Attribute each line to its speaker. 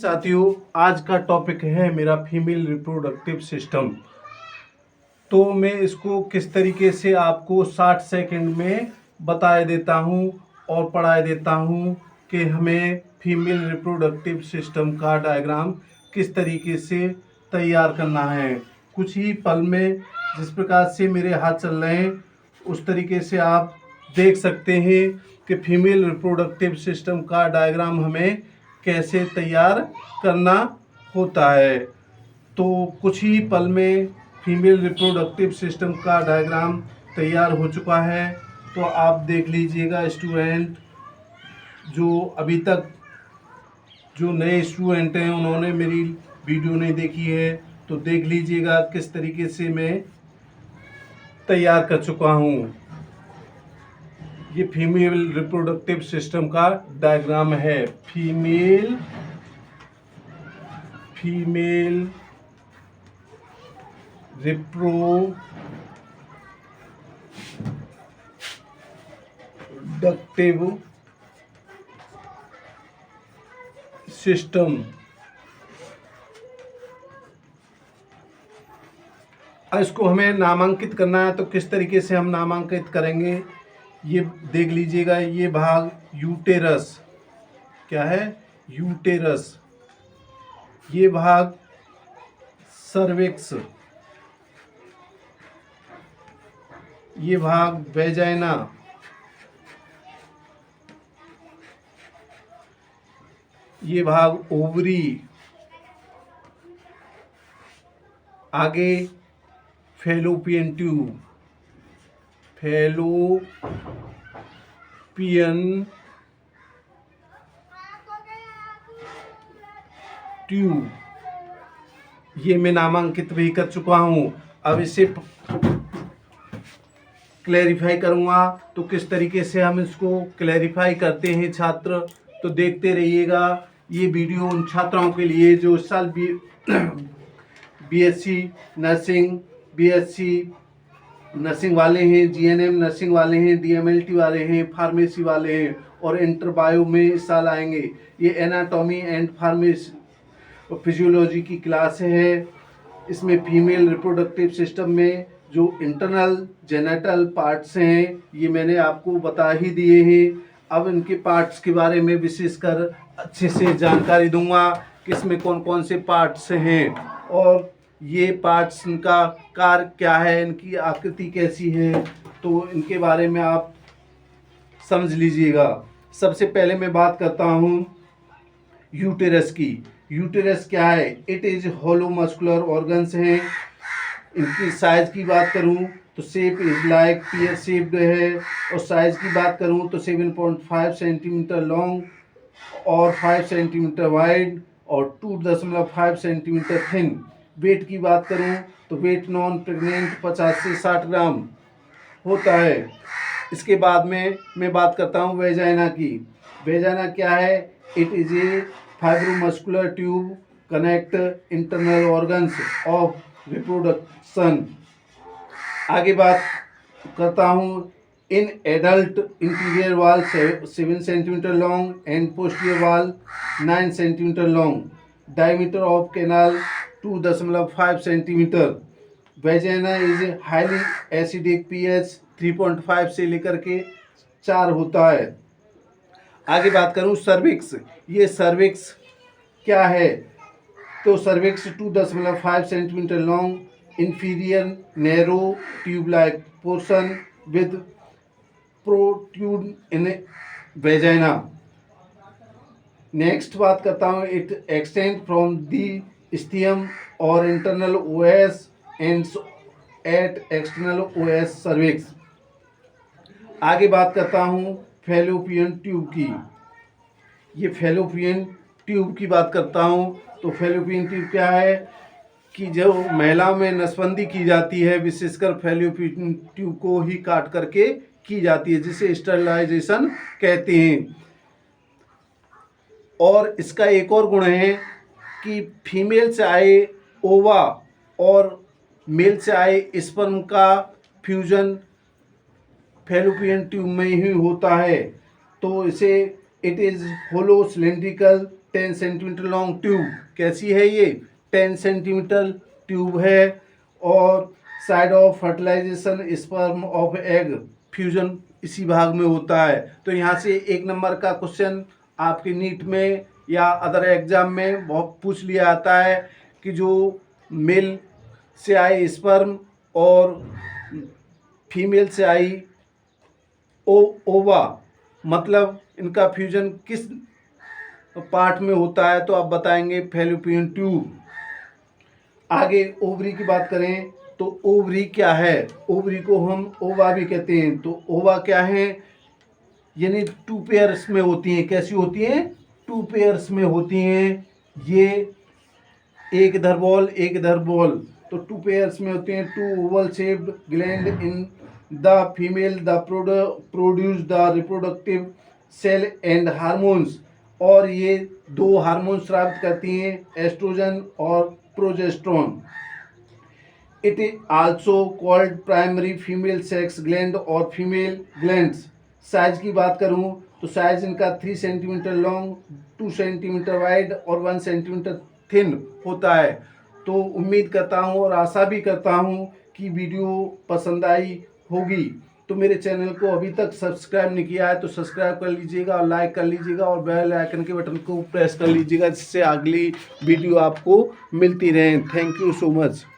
Speaker 1: साथियों, आज का टॉपिक है मेरा फीमेल रिप्रोडक्टिव सिस्टम। तो मैं इसको किस तरीके से आपको 60 सेकंड में बता देता हूँ और पढ़ा देता हूँ कि हमें फीमेल रिप्रोडक्टिव सिस्टम का डायग्राम किस तरीके से तैयार करना है। कुछ ही पल में जिस प्रकार से मेरे हाथ चल रहे हैं उस तरीके से आप देख सकते हैं कि फीमेल रिप्रोडक्टिव सिस्टम का डायग्राम हमें कैसे तैयार करना होता है। तो कुछ ही पल में फीमेल रिप्रोडक्टिव सिस्टम का डायग्राम तैयार हो चुका है। तो आप देख लीजिएगा स्टूडेंट, जो अभी तक जो नए स्टूडेंट हैं उन्होंने मेरी वीडियो नहीं देखी है तो देख लीजिएगा किस तरीके से मैं तैयार कर चुका हूँ। ये फीमेल रिप्रोडक्टिव सिस्टम का डायग्राम है। Female reproductive system. इसको हमें नामांकित करना है तो किस तरीके से हम नामांकित करेंगे ये देख लीजिएगा। ये भाग यूटेरस, क्या है? यूटेरस। ये भाग सर्विक्स, ये भाग वेजाइना, ये भाग ओवरी, आगे फैलोपियन ट्यूब, ये मैं नामांकित भी कर चुका हूँ। अब इसे क्लैरिफाई करूँगा तो किस तरीके से हम इसको क्लैरिफाई करते हैं छात्र, तो देखते रहिएगा। ये वीडियो उन छात्राओं के लिए जो इस साल बीएससी नर्सिंग, बीएससी नर्सिंग वाले हैं, जीएनएम नर्सिंग वाले हैं, डीएमएलटी वाले हैं, फार्मेसी वाले हैं और इंटर बायो में इस साल आएंगे। ये एनाटॉमी एंड फिजियोलॉजी की क्लास है। इसमें फीमेल रिप्रोडक्टिव सिस्टम में जो इंटरनल जेनेटल पार्ट्स हैं ये मैंने आपको बता ही दिए हैं। अब इनके पार्ट्स के बारे में विशेषकर अच्छे से जानकारी दूंगा कि इसमें कौन कौन से पार्ट्स हैं और ये पार्ट्स इनका कार्य क्या है, इनकी आकृति कैसी है, तो इनके बारे में आप समझ लीजिएगा। सबसे पहले मैं बात करता हूँ यूटेरस की। यूटेरस क्या है? It is hollow muscular organs हैं। इनकी साइज की बात करूँ तो shape is like pear shaped है और साइज की बात करूँ तो 7.5 सेंटीमीटर लॉन्ग और 5 सेंटीमीटर वाइड और 2.5 सेंटीमीटर थिन। वेट की बात करूं तो वेट नॉन प्रेग्नेंट 50 से 60 ग्राम होता है। इसके बाद में मैं बात करता हूं वेजाइना की। वेजाइना क्या है? It is a fibromuscular tube connect internal organs of reproduction. आगे बात करता हूं इन एडल्ट इंटीरियर वाल 7 सेंटीमीटर लॉन्ग एंड पोस्टीरियर वाल 9 centimetre long. Diameter of canal 2.5 centimetre. Vagina is highly acidic, pH 3.5 से लेकर के 4 होता है। आगे बात करूं सर्विक्स। ये सर्विक्स क्या है? तो cervix 2.5 centimetre long, inferior narrow tube-like portion with protrude in vagina. Next बात करता हूँ इट एक्सटेंड फ्रॉम दी स्टियम और internal OS ends at external OS cervix. आगे बात करता हूँ फैलोपियन ट्यूब की। ये फैलोपियन ट्यूब की बात करता हूँ तो फैलोपियन ट्यूब क्या है कि जो महिलाओं में नसबंदी की जाती है विशेषकर फैलोपियन ट्यूब को ही काट करके की जाती है, जिसे स्टरलाइजेशन कहते हैं। और इसका एक और गुण है कि फीमेल से आए ओवा और मेल से आए स्पर्म का फ्यूजन फैलोपियन ट्यूब में ही होता है। तो इसे it is hollow cylindrical 10 centimetre long tube. कैसी है ये? 10 सेंटीमीटर ट्यूब है। और side of fertilisation sperm of egg fusion इसी भाग में होता है। तो यहाँ से 1 नंबर का क्वेश्चन आपके नीट में या अदर एग्जाम में बहुत पूछ लिया आता है कि जो मेल से आए स्पर्म और फीमेल से आई ओवा, मतलब इनका फ्यूजन किस पार्ट में होता है? तो आप बताएंगे फैलोपियन ट्यूब। आगे ओवरी की बात करें तो ओवरी क्या है? ओवरी को हम ओवा भी कहते हैं। तो ओवा क्या है? यानी 2 पेयर्स में होती हैं। कैसी होती हैं? 2 पेयर्स में होती हैं। ये एक इधर बॉल एक इधर बॉल, तो 2 पेयर्स में होते हैं। 2 oval shaped gland in the female the produce the reproductive cell and hormones. और ये 2 हार्मोन स्रावित करती हैं, एस्ट्रोजन और progesterone. It is also called primary female sex gland और फीमेल ग्लैंड्स। साइज की बात करूं तो साइज इनका 3 सेंटीमीटर लॉन्ग, 2 सेंटीमीटर वाइड और 1 सेंटीमीटर थिन होता है। तो उम्मीद करता हूं और आशा भी करता हूं कि वीडियो पसंद आई होगी। तो मेरे चैनल को अभी तक सब्सक्राइब नहीं किया है तो सब्सक्राइब कर लीजिएगा और लाइक कर लीजिएगा और बेल आइकन के बटन को प्रेस कर लीजिएगा, जिससे अगली वीडियो आपको मिलती रहे। Thank you so much.